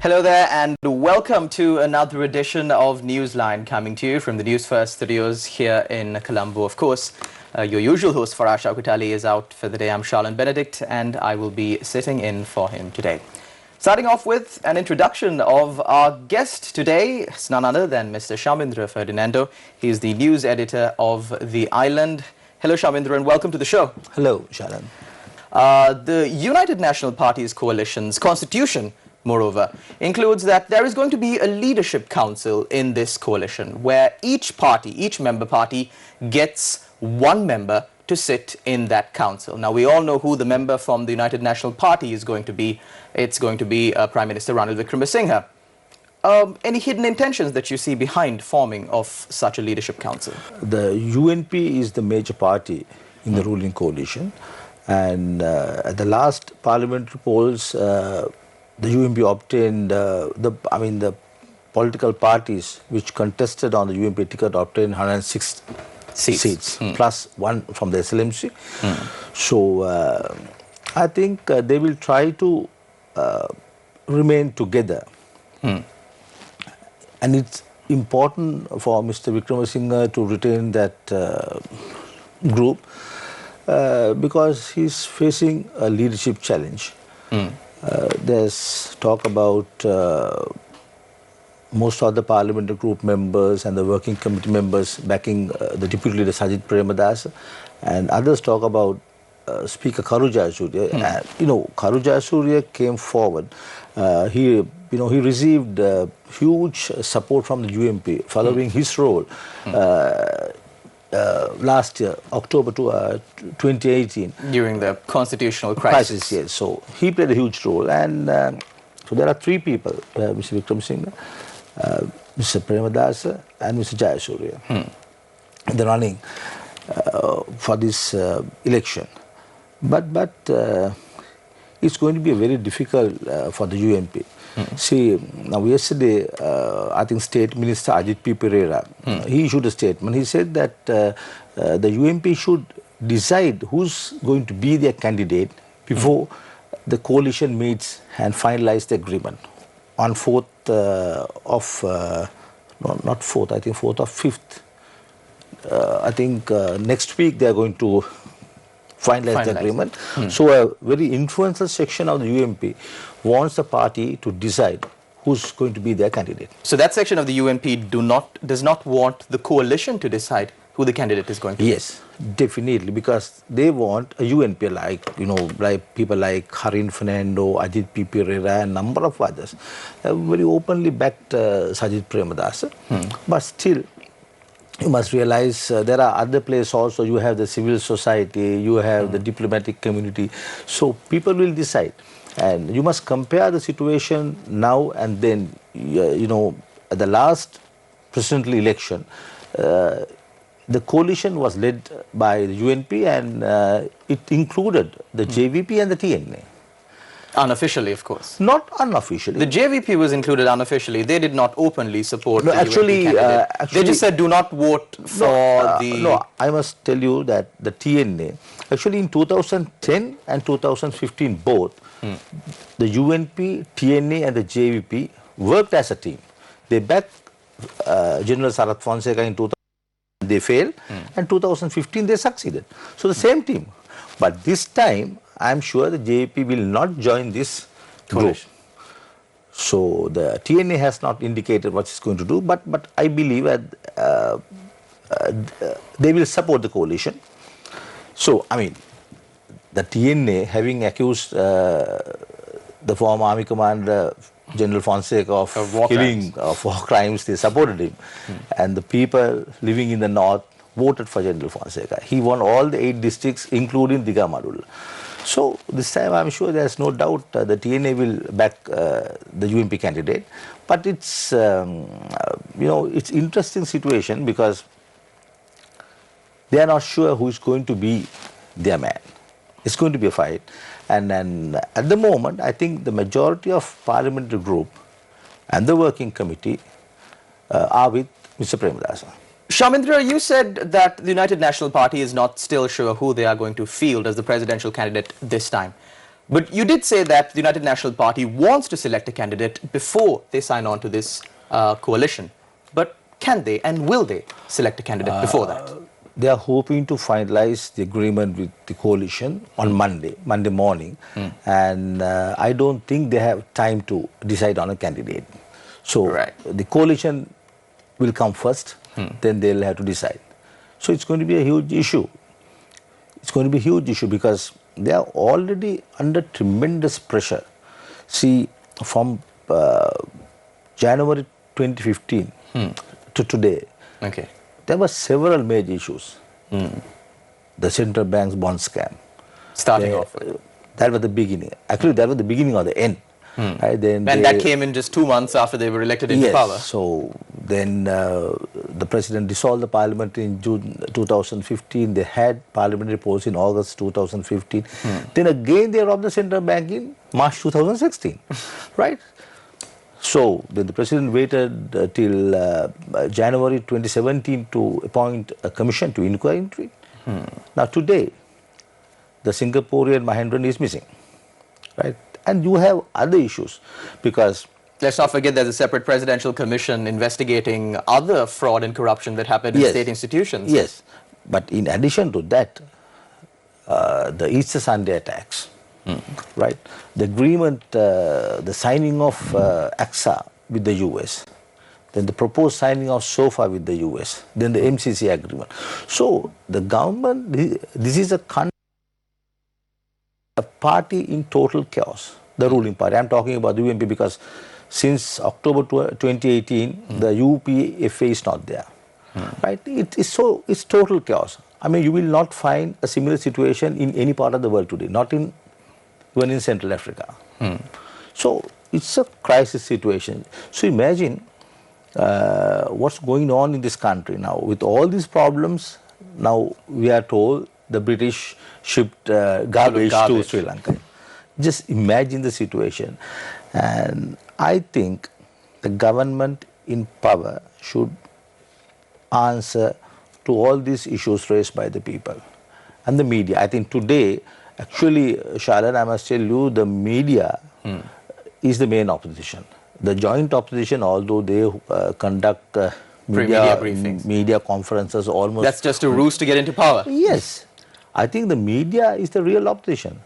Hello there and welcome to another edition of Newsline, coming to you from the Newsfirst studios here in Colombo. Of course, your usual host Farah Shaukut-Ali is out for the day. I'm Charlene Benedict and I will be sitting in for him today. Starting off with an introduction of our guest today, it's none other than Mr. Shamindra Ferdinando. He's the news editor of The Island. Hello Shamindra and welcome to the show. Hello Charlene. The United National Party's coalition's constitution, moreover, includes that there is going to be a leadership council in this coalition where each party, each member party, gets one member to sit in that council. Now, we all know who the member from the United National Party is going to be. It's going to be Prime Minister Ranil Wickremesinghe. Any hidden intentions that you see behind forming of such a leadership council? The UNP is the major party in the ruling coalition, and at the last parliamentary polls, the UNP obtained, the political parties which contested on the UNP ticket obtained 106 seats plus one from the SLMC. So I think they will try to remain together. And it's important for Mr. Wickremesinghe to retain that group because he's facing a leadership challenge. There's talk about most of the parliamentary group members and the working committee members backing the deputy leader Sajid Premadasa, and others talk about Speaker Karu Jayasuriya. Karu Jayasuriya came forward. He received huge support from the UNP following his role last year, October 2018. During the constitutional crisis. Yes. So he played a huge role, and so there are three people: Mr. Wickremesinghe, Mr. Premadasa, and Mr. Jayasuriya. They're running for this election, but it's going to be very difficult for the UNP. See, now yesterday, I think State Minister Ajit P. Pereira, he issued a statement. He said that the UNP should decide who's going to be their candidate before the coalition meets and finalize the agreement on 4th of, not 4th, I think 4th or 5th. I think next week they are going to finalize the agreement. So a very influential section of the UNP wants the party to decide who's going to be their candidate. So that section of the UNP does not want the coalition to decide who the candidate is going to be? Yes, definitely, because they want a UNP like people like Harin Fernando, Ajit P. Pereira, and a number of others have very openly backed Sajid Premadasa. But still, you must realize there are other players also. You have the civil society, you have the diplomatic community. So people will decide. And you must compare the situation now and then. At the last presidential election, the coalition was led by the UNP, and it included the JVP and the TNA. Unofficially, of course. Not unofficially. The JVP was included unofficially. They did not openly support the actually, UNP candidate. They just said do not vote for the... No, I must tell you that the TNA, actually in 2010 and 2015 both, the UNP, TNA and the JVP worked as a team. They backed General Sarath Fonseca in 2000. They failed, and 2015 they succeeded. So the same team. But this time, I'm sure the JVP will not join this group. So the TNA has not indicated what it's going to do, but I believe that they will support the coalition. So, I mean, the TNA having accused the former army commander General Fonseca of killing, of war crimes, they supported him. And the people living in the north voted for General Fonseca. He won all the 8 districts, including Digamadul. So this time I'm sure there's no doubt the TNA will back the UNP candidate. But it's, it's interesting situation because they are not sure who is going to be their man. It's going to be a fight. And then at the moment, I think the majority of parliamentary group and the working committee are with Mr. Premadasa. Shamindra, you said that the United National Party is not still sure who they are going to field as the presidential candidate this time. But you did say that the United National Party wants to select a candidate before they sign on to this coalition. But can they and will they select a candidate before that? They are hoping to finalize the agreement with the coalition on Monday morning. And I don't think they have time to decide on a candidate. So the coalition will come first, then they'll have to decide. So it's going to be a huge issue. It's going to be a huge issue because they are already under tremendous pressure. See, from January 2015 to today, there were several major issues. The central bank's bond scam. Starting off with. That was the beginning. Actually, that was the beginning of the end. Right? And that came in just 2 months after they were elected into power. So then the president dissolved the parliament in June 2015. They had parliamentary polls in August 2015. Then again they robbed the central bank in March 2016. Right? So then the president waited till January 2017 to appoint a commission to inquire into it. Now today, the Singaporean Mahendran is missing. Right? And you have other issues because... Let's not forget there's a separate presidential commission investigating other fraud and corruption that happened in state institutions. Yes, but in addition to that, the Easter Sunday attacks, right? The agreement, the signing of AXA with the US, then the proposed signing of SOFA with the US, then the MCC agreement. So the government, this is a party in total chaos, the ruling party. I'm talking about the UNP because since October 2018, the UPFA is not there. Right? It's total chaos. I mean, you will not find a similar situation in any part of the world today, not even in Central Africa. So it's a crisis situation. So imagine what's going on in this country now. With all these problems, now we are told the British shipped garbage to Sri Lanka. Just imagine the situation. And I think the government in power should answer to all these issues raised by the people. And the media. I think today, actually, Shalan, I must tell you, the media is the main opposition. The joint opposition, although they conduct media conferences almost... That's just a ruse to get into power. Yes. I think the media is the real opposition.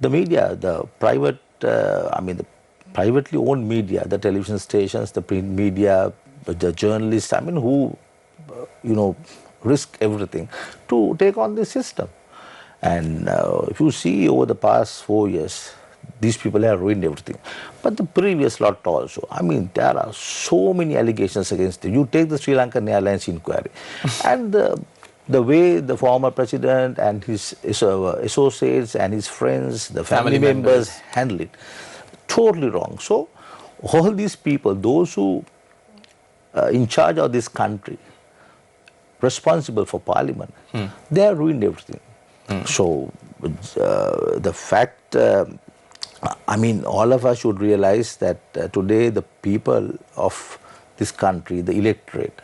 The media, the private, the privately owned media, the television stations, the print media, the journalists, who, risk everything to take on this system. And if you see over the past 4 years, these people have ruined everything. But the previous lot also, there are so many allegations against them. You take the Sri Lankan Airlines inquiry and the way the former president and his associates and his friends, the family members handle it, totally wrong. So all these people, those who are in charge of this country, responsible for parliament, they have ruined everything. So the fact, all of us should realize that today the people of this country, the electorate,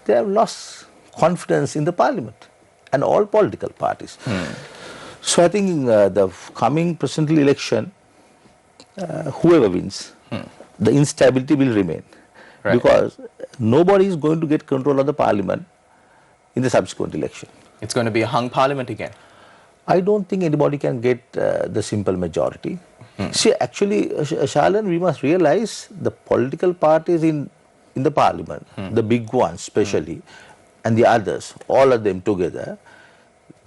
they have lost confidence in the parliament and all political parties. So I think the coming presidential election, whoever wins, the instability will remain. Because nobody is going to get control of the parliament in the subsequent election. It's going to be a hung parliament again. I don't think anybody can get the simple majority. See, actually, Shalan, we must realize the political parties in the parliament, the big ones especially, and the others, all of them together,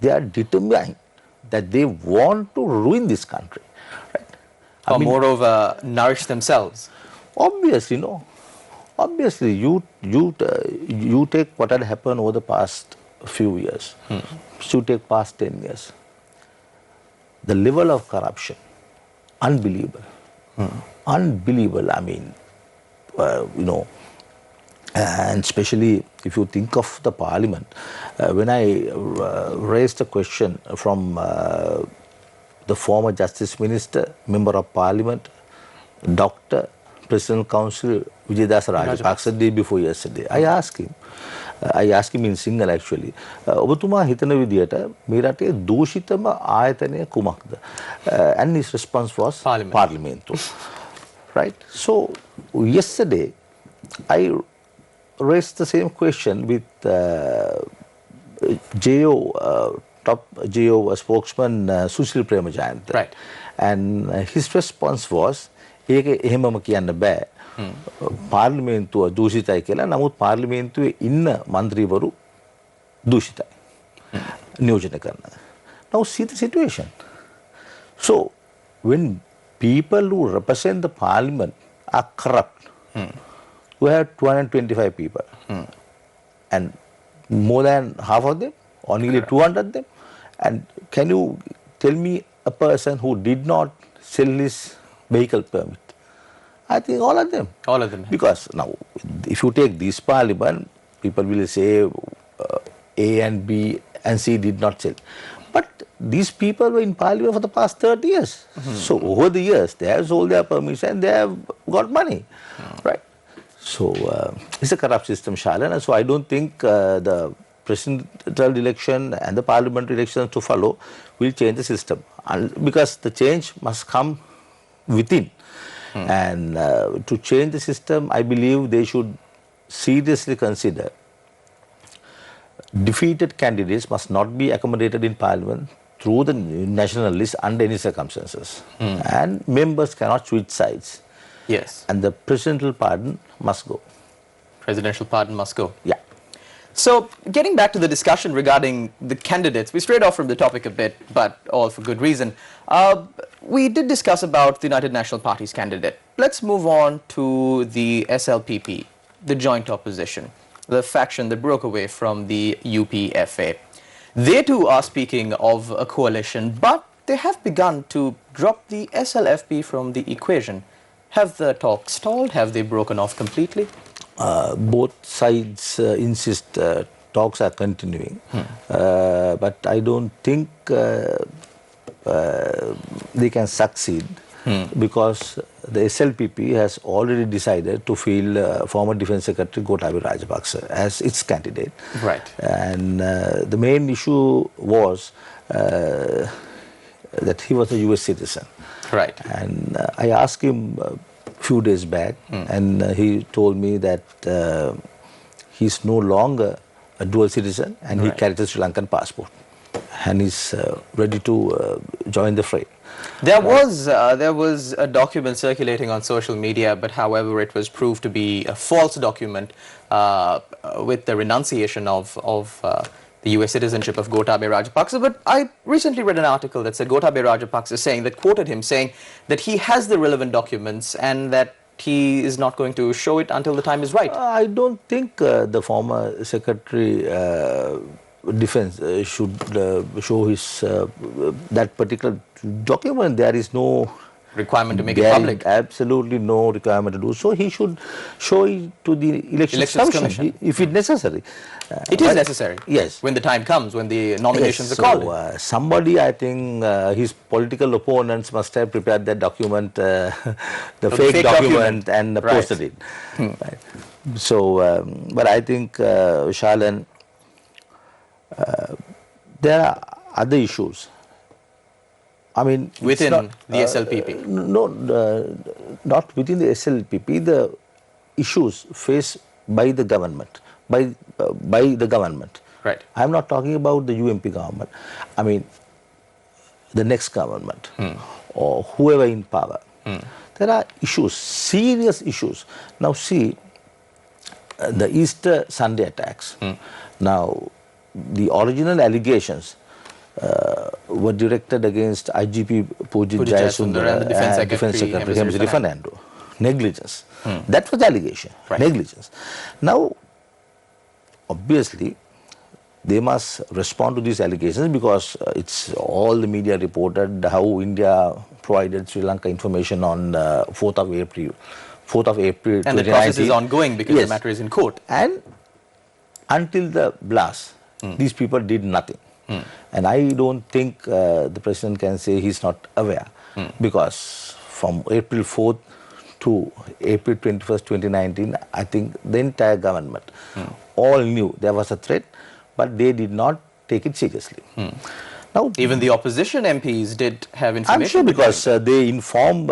they are determined that they want to ruin this country. Right? Or moreover, nourish themselves. Obviously, no. Obviously, you take what had happened over the past few years. You take past 10 years. The level of corruption, unbelievable. Unbelievable, and especially if you think of the parliament, when I raised a question from the former Justice Minister, Member of Parliament, Dr. President Council Vijayadasa Rajapaksa, the day before yesterday, I asked him, I asked him in Sinhala actually. ඔබතුමා හිතන විදියට මේ රටේ දූෂිතම ආයතනය කුමක්ද? And his response was Parliament. Right? So yesterday I raised the same question with JO top JO spokesman Sushil Premajayantha. Right. And his response was ඒක එහෙමම කියන්න බෑ. පාර්ලිමේන්තුව දූෂිතයි කියලා. නමුත් පාර්ලිමේන්තුවේ ඉන්න മന്ത്രിවරු දූෂිතයි. නියෝජනය කරන. Now see the situation. So when people who represent the parliament are corrupt, we have 225 people, and more than half of them, or nearly 200 of them, and can you tell me a person who did not sell his vehicle permit? I think all of them. All of them. Because now, if you take this parliament, people will say A and B and C did not sell. But these people were in parliament for the past 30 years. So over the years, they have sold their permits and they have got money. Right? So it's a corrupt system, Shalan. And so I don't think the presidential election and the parliamentary elections to follow will change the system. Because the change must come within. And to change the system, I believe they should seriously consider defeated candidates must not be accommodated in parliament through the national list under any circumstances. And members cannot switch sides. Yes. And the presidential pardon must go. Presidential pardon must go. Yeah. So, getting back to the discussion regarding the candidates, we strayed off from the topic a bit, but all for good reason. We did discuss about the United National Party's candidate. Let's move on to the SLPP, the joint opposition, the faction that broke away from the UPFA. They too are speaking of a coalition, but they have begun to drop the SLFP from the equation. Have the talks stalled? Have they broken off completely? Both sides insist talks are continuing, but I don't think they can succeed because the SLPP has already decided to field former Defence Secretary Gotabaya Rajapaksa as its candidate. Right. And the main issue was that he was a US citizen. Right. And I asked him few days back, and he told me that he's no longer a dual citizen and he carries a Sri Lankan passport and he's ready to join the fray. There was a document circulating on social media, but however it was proved to be a false document with the renunciation of the US citizenship of Gotabaya Rajapaksa. But I recently read an article that said Gotabaya Rajapaksa quoted him saying that he has the relevant documents and that he is not going to show it until the time is right. I don't think the former Secretary Defense should show his that particular document. There is no requirement to make it public. Absolutely no requirement to do so. He should show it to the Elections Commission if it's necessary. It is necessary. Yes. When the time comes, when the nominations are called. So somebody, I think, his political opponents must have prepared that document, the fake document, and posted it. Right. So, but I think, Shalan, there are other issues. I mean, within the SLPP? No, not within the SLPP. The issues faced by the government, by the government. Right. I'm not talking about the UMP government. I mean, the next government or whoever in power. There are issues, serious issues. Now see, the Easter Sunday attacks. Now, the original allegations were directed against IGP Pujit Jayasundara and the Defence Secretary Hemsiri Fernando. Negligence. That was the allegation. Right. Negligence. Now, obviously, they must respond to these allegations because it's all the media reported how India provided Sri Lanka information on 4th of April. 4th of April and 2019. The process is ongoing because the matter is in court. And until the blast, these people did nothing. And I don't think the president can say he's not aware because from April 4th to April 21st, 2019, I think the entire government all knew there was a threat, but they did not take it seriously. Now, even the opposition MPs did have information. I'm sure because they informed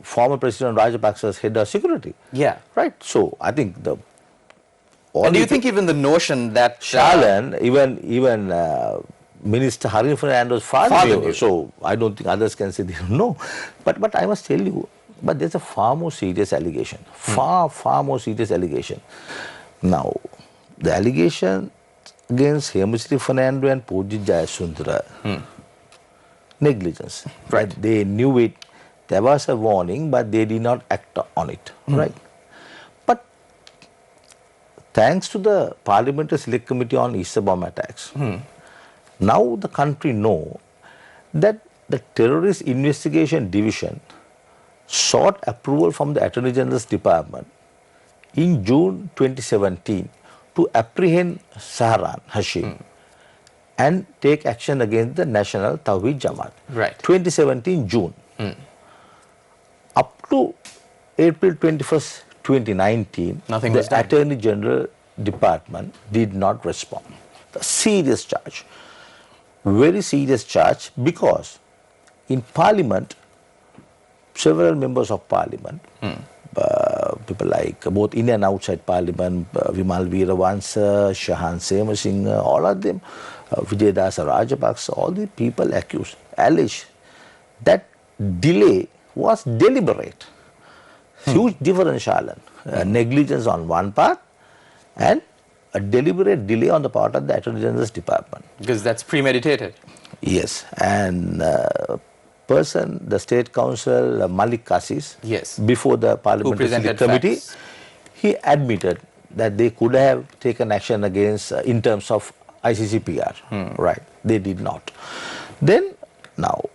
former President Rajapaksa's head of security. Yeah. Right. So I think the. And do you think even the notion that Shalan, even Minister Harin Fernando's father knew, so I don't think others can say they don't know. But I must tell you, but there's a far more serious allegation, far more serious allegation. Now, the allegation against Hemacity Fernando and Pujit Jayasundara, negligence. Right. They knew it. There was a warning, but they did not act on it. Right. But thanks to the Parliamentary Select Committee on Easter bomb attacks, now the country know that the Terrorist Investigation Division sought approval from the Attorney General's Department in June 2017 to apprehend Sahran Hashim and take action against the National Tawhid Jamaat. Right. 2017 June. Up to April 21st, 2019, nothing the was done. Attorney General Department did not respond. A serious charge. Very serious charge, because in Parliament, several members of Parliament, people like both in and outside Parliament, Vimal Veeravansa, Shahan Semasinghe, all of them, Vijayadasa Rajapaksa, all the people alleged that delay was deliberate. Huge difference, Shalan. Negligence on one part and a deliberate delay on the part of the Attorney General's Department. Because that's premeditated. Yes, and the State Counsel Malik Kasis, before the Parliamentary Select Committee, he admitted that they could have taken action against in terms of ICCPR. Right, they did not. Then now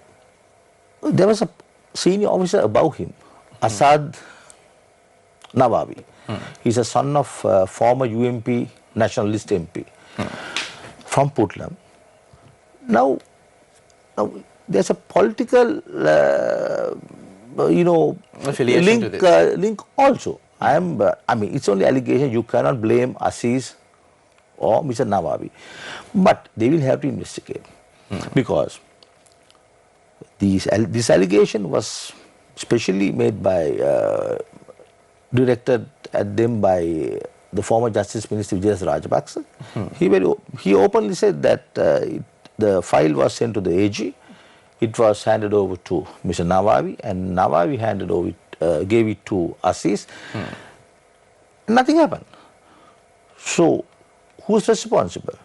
there was a senior officer above him, Asad Nawawi. He's a son of former UMP nationalist MP from Putlam. Now there's a political, affiliation to this. Link also. I mean, it's only allegation. You cannot blame Aziz or Mr. Nawawi, but they will have to investigate because this allegation was specially made by, directed at them by the former Justice Minister Vijayadasa Rajapaksa. He openly said that the file was sent to the AG. It was handed over to Mr. Nawawi, and Nawawi gave it to Aziz. Nothing happened. So, who's responsible?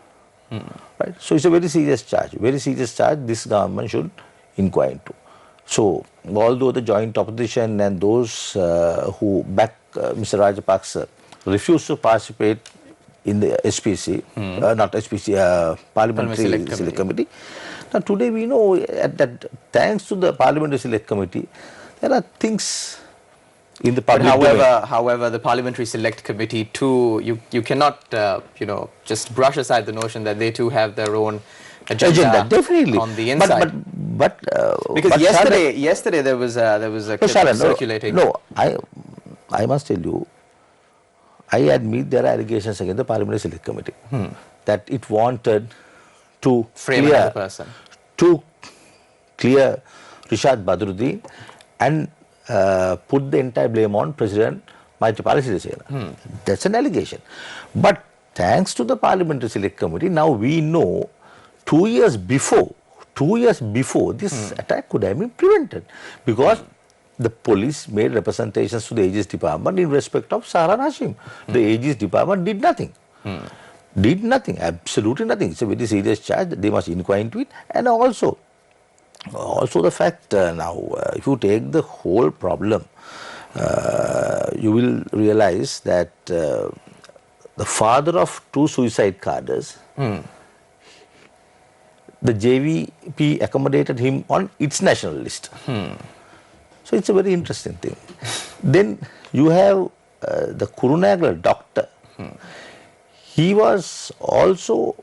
Right. So it's a very serious charge. Very serious charge. This government should inquire into. So, although the joint opposition and those who back Mr. Rajapaksa refused to participate in the SPC, not SPC, Parliamentary Select Committee. Now today we know that thanks to the Parliamentary Select Committee, there are things in the public domain. However, the Parliamentary Select Committee too, you cannot just brush aside the notion that they too have their own agenda definitely on the inside. But because yesterday there was a clip circulating. No, I must tell you, I admit there are allegations against the Parliamentary Select Committee that it wanted to frame another person, to clear Rishad Badruddin and put the entire blame on President Maithripala Sirisena. That's an allegation. But thanks to the Parliamentary Select Committee, now we know 2 years before this attack could have been prevented, because the police made representations to the AG's department in respect of Sahran Hashim. The AG's department did nothing. Did nothing, absolutely nothing. It's a very serious charge. They must inquire into it. And also the fact now, if you take the whole problem, you will realize that the father of 2 suicide cadres, the JVP accommodated him on its national list. So it's a very interesting thing. Then you have the Kurunegala doctor. He was also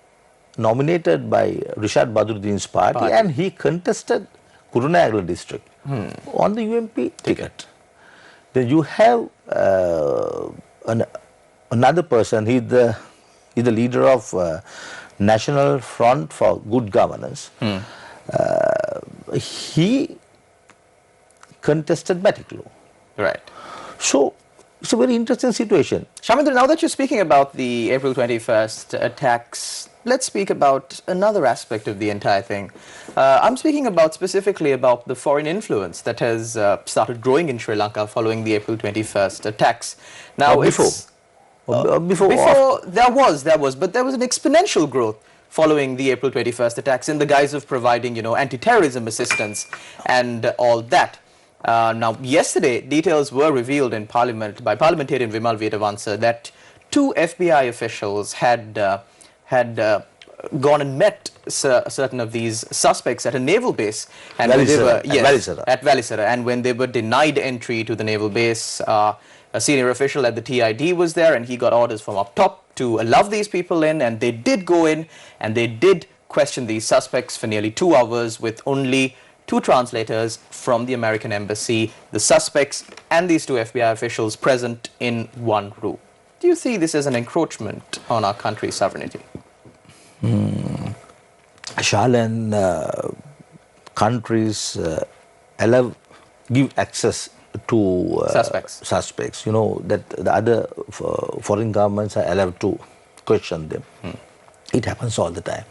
nominated by Rishad Badruddin's party, and he contested Kurunegala district on the UMP ticket. Then you have another person, he's the leader of National Front for Good Governance. He contested Batiklu. Right. So it's a very interesting situation. Shamindra, now that you're speaking about the April 21st attacks, let's speak about another aspect of the entire thing. I'm speaking about specifically about the foreign influence that has started growing in Sri Lanka following the April 21st attacks. Now, Before there was, but there was an exponential growth following the April 21st attacks in the guise of providing, anti-terrorism assistance and all that. Now, yesterday, details were revealed in Parliament by parliamentarian Vimal Vedavansa that 2 FBI officials had gone and met certain of these suspects at a naval base, and when they were at Valisara, and when they were denied entry to the naval base, a senior official at the TID was there, and he got orders from up top to allow these people in, and they did go in, and they did question these suspects for nearly 2 hours with only 2 translators from the American embassy, the suspects and these 2 FBI officials present in one room. Do you see this as an encroachment on our country's sovereignty? Shalan, countries give access to suspects. You know that the other foreign governments are allowed to question them. It happens all the time.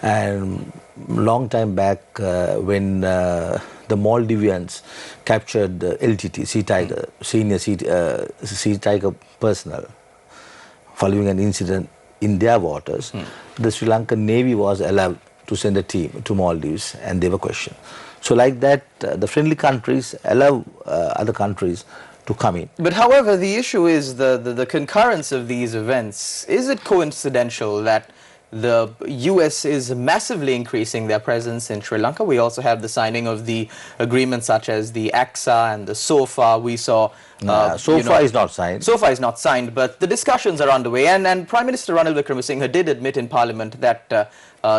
And long time back, when the Maldivians captured LTT, Sea Tiger, senior Sea Tiger personnel, following an incident in their waters, the Sri Lankan Navy was allowed to send a team to Maldives, and they were questioned. So like that, the friendly countries allow other countries to come in. But however, the issue is the concurrence of these events. Is it coincidental that the US is massively increasing their presence in Sri Lanka? We also have the signing of the agreements such as the AXA and the SOFA. We saw... SOFA is not signed. SOFA is not signed, but the discussions are underway. And Prime Minister Ranil Wickremesinghe did admit in Parliament that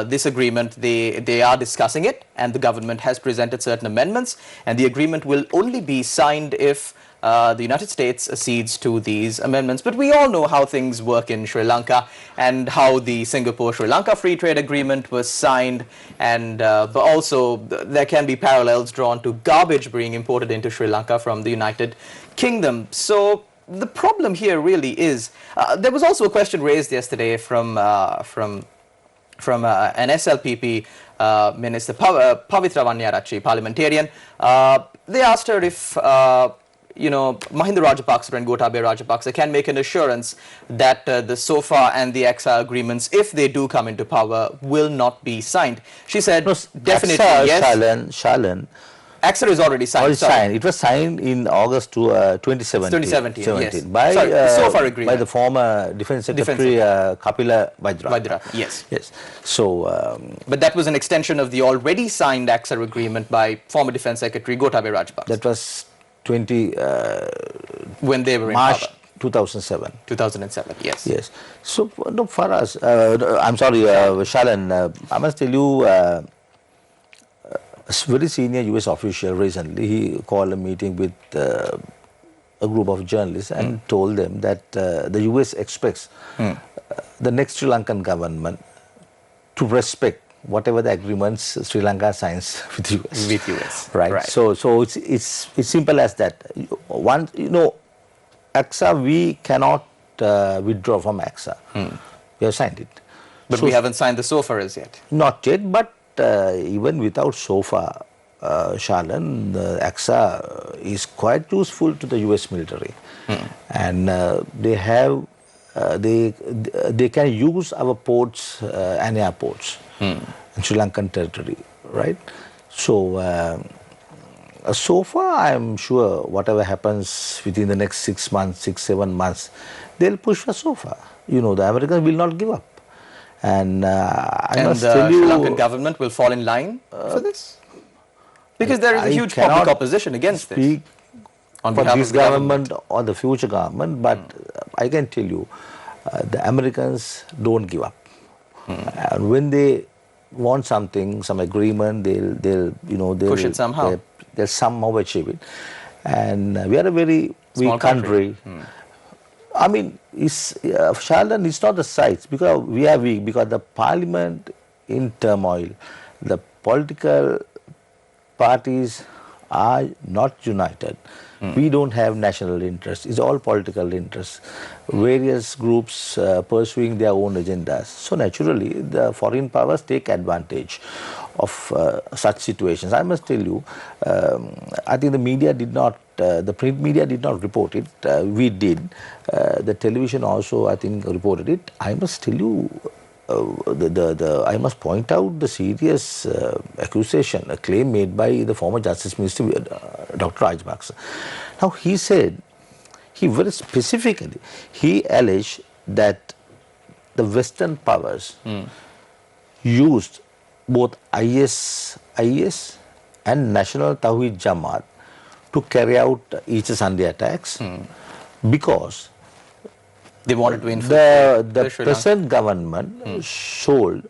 this agreement, they are discussing it, and the government has presented certain amendments, and the agreement will only be signed if the United States accedes to these amendments. But we all know how things work in Sri Lanka, and how the Singapore-Sri Lanka Free Trade Agreement was signed, and but also there can be parallels drawn to garbage being imported into Sri Lanka from the United Kingdom. So the problem here really is, there was also a question raised yesterday from an SLPP Minister, Pavitra Vanyarachi, parliamentarian. They asked her if Mahinda Rajapaksa and Gotabaya Rajapaksa can make an assurance that the SOFA and the AXA agreements, if they do come into power, will not be signed. She said, definitely AXA, yes. Shalan. AXA is already signed. It was signed in August 2017. 2017, yes. By, SOFA agreement. By the former Defence Secretary Kapila Vajra. Yes. So, but that was an extension of the already signed AXA agreement by former Defence Secretary Gotabaya Rajapaksa. That was when they were March in power. 2007. 2007, yes. Yes. So, no, for us, I'm sorry, Shalan, I must tell you, a very senior US official recently, he called a meeting with a group of journalists and told them that the US expects the next Sri Lankan government to respect whatever the agreements Sri Lanka signs with US. With US, right? So it's simple as that. One, AXA, we cannot withdraw from AXA. We have signed it, but we haven't signed the SOFA as yet. Not yet, but even without SOFA, Shalan, the AXA is quite useful to the US military, and they have they can use our ports and airports in Sri Lankan territory, right? So, so far, I'm sure whatever happens within the next 6 months, 6-7 months, they'll push for SOFA. The Americans will not give up. And I must tell you, the Sri Lankan government will fall in line for this? Because there is a huge public opposition against this. On behalf of this government or the future government, but I can tell you, the Americans don't give up. And when they want something, some agreement, they'll push it somehow. They'll somehow achieve it. And we are a very weak country. I mean, Shalan, it's not the size, because we are weak, because the parliament in turmoil, the political parties are not united. We don't have national interest. It's all political interests. Various groups pursuing their own agendas. So naturally, the foreign powers take advantage of such situations. I must tell you, I think the media did not, the print media did not report it. We did. The television also, I think, reported it. I must tell you, I must point out the serious accusation, a claim made by the former Justice Minister, Dr. Rajapaksa. Now, he said, he very specifically, he alleged that the Western powers used both IS and National Tawhid Jamaat to carry out Easter Sunday attacks because they wanted to infiltrate the present government sold,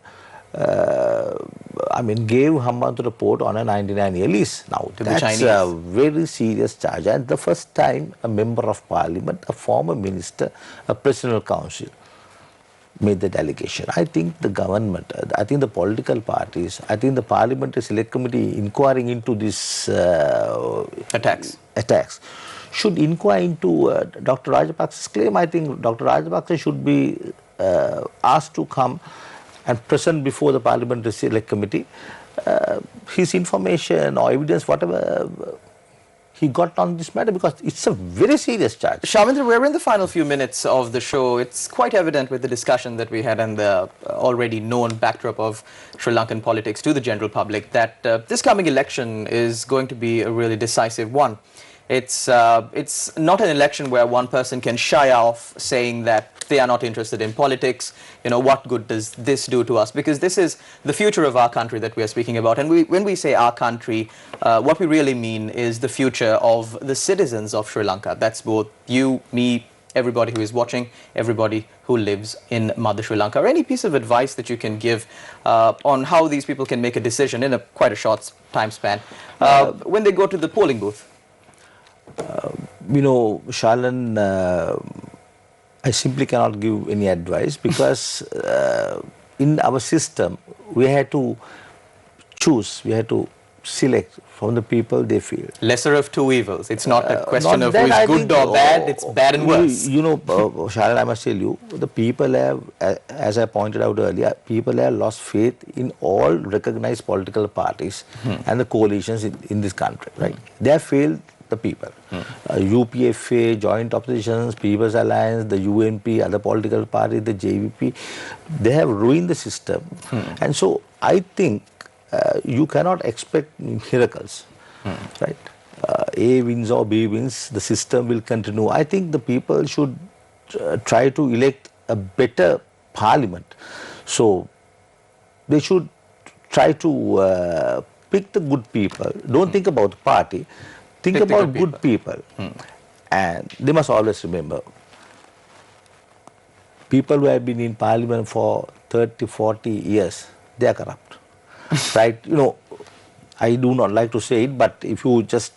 I mean, gave Hambantota port on a 99-year lease. Now, to the that's Chinese. a very serious charge. And the first time a member of parliament, a former minister, a presidential council made that allegation. I think the government, I think the political parties, I think the parliamentary select committee inquiring into these attacks should inquire into Dr. Rajapaksa's claim. I think Dr. Rajapaksa should be asked to come and present before the Parliamentary Select Committee his information or evidence, whatever he got on this matter, because it's a very serious charge. Shamindra, we're in the final few minutes of the show. It's quite evident with the discussion that we had and the already known backdrop of Sri Lankan politics to the general public that this coming election is going to be a really decisive one. It's not an election where one person can shy off saying that they are not interested in politics. You know, what good does this do to us? Because this is the future of our country that we are speaking about. And when we say our country, what we really mean is the future of the citizens of Sri Lanka. That's both you, me, everybody who is watching, everybody who lives in Mother Sri Lanka. Or any piece of advice that you can give on how these people can make a decision in quite a short time span when they go to the polling booth. You know, Shalan, I simply cannot give any advice because in our system, we had to choose, we had to select from the people they feel. Lesser of two evils. It's not a question of who that, is good or bad, it's bad and worse. You know, Shalan, I must tell you, the people have, as I pointed out earlier, people have lost faith in all recognized political parties and the coalitions in this country, right? They have failed the people. UPFA, Joint Oppositions, People's Alliance, the UNP, other political parties, the JVP, they have ruined the system. And so I think you cannot expect miracles, right? A wins or B wins, the system will continue. I think the people should try to elect a better parliament. So they should try to pick the good people. Don't think about the party. Think about good people. And they must always remember, people who have been in parliament for 30, 40 years, they are corrupt. Right? You know, I do not like to say it, but if you just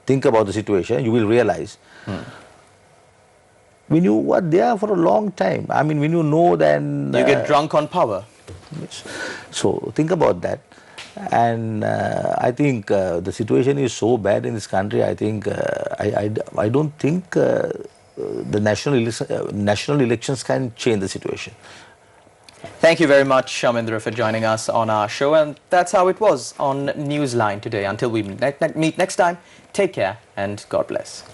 think about the situation, you will realize when you are there for a long time, I mean, when you know, then you get drunk on power. Yes. So think about that. And I think the situation is so bad in this country. I think I don't think the national elections can change the situation. Thank you very much, Shamindra, for joining us on our show. And that's how it was on Newsline today. Until we meet next time, take care and God bless.